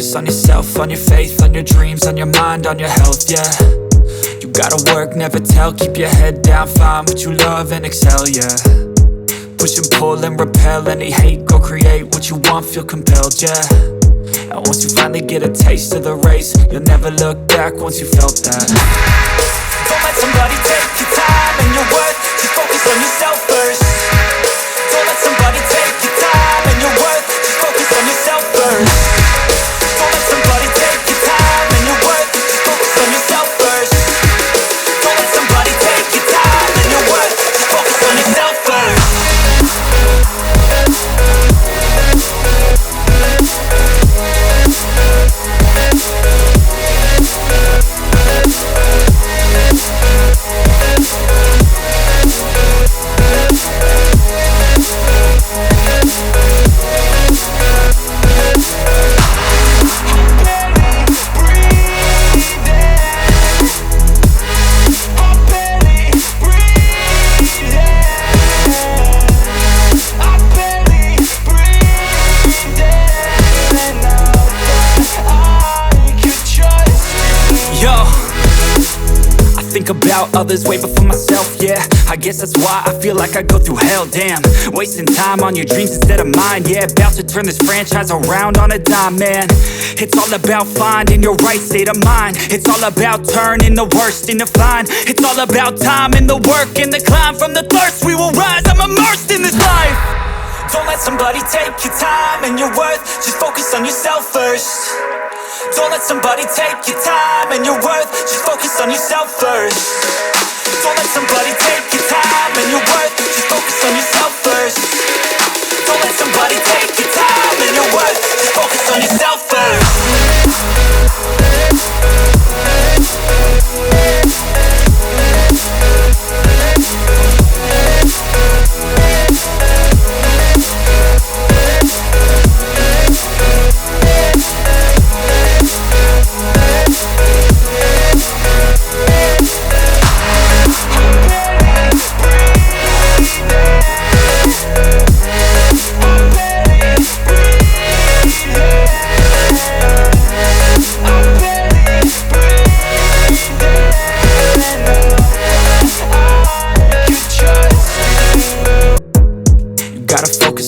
focus on yourself, on your faith, on your dreams, on your mind, on your health, yeah. You gotta work, never tell, keep your head down, find what you love and excel, yeah. Push and pull and repel any hate, go create what you want, feel compelled, yeah. And once you finally get a taste of the race, you'll never look back once you felt that. Don't let somebody take your time and your worth, just focus on yourself first. Don't let somebody take your time and your worth, just focus on yourself first. Don't let somebody take your time and your worth, just focus on yourself first. Don't let somebody take your time and your worth, just focus on yourself first. Think about others way before myself, yeah. I guess that's why I feel like I go through hell, damn. Wasting time on your dreams instead of mine, yeah. About to turn this franchise around on a dime, man. It's all about finding your right state of mind. It's all about turning the worst into fine. It's all about time and the work and the climb. From the thirst we will rise, I'm immersed in this life. Don't let somebody take your time and your worth, just focus on yourself first. Don't let somebody take your time and your worth, just focus on yourself first. Don't let somebody take your time and your worth, just focus on yourself first. Don't let somebody take your time and your worth, just focus on yourself first.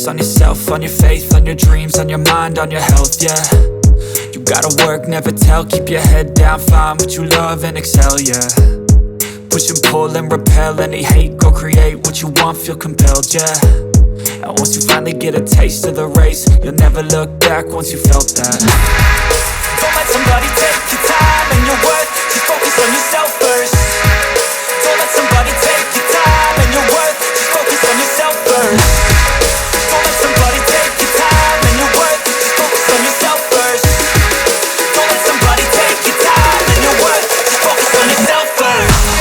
On yourself, on your faith, on your dreams, on your mind, on your health, yeah. You gotta work, never tell, keep your head down, find what you love and excel, yeah. Push and pull and repel any hate, go create what you want, feel compelled, yeah. And once you finally get a taste of the race, you'll never look back once you felt that. Don't let somebody take your time and your worth, just focus on yourself first. Don't let somebody take your time and your worth, just focus on yourself first. Don't let somebody take your time and your worth, just focus on yourself first. Don't let somebody take your time and your worth, just focus on yourself first.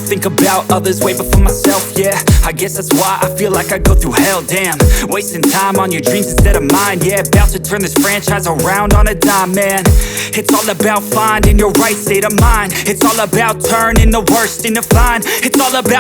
Think about others way before myself, yeah. I guess that's why I feel like I go through hell, damn. Wasting time on your dreams instead of mine, yeah. About to turn this franchise around on a dime, man. It's all about finding your right state of mind. It's all about turning the worst into fine. It's all about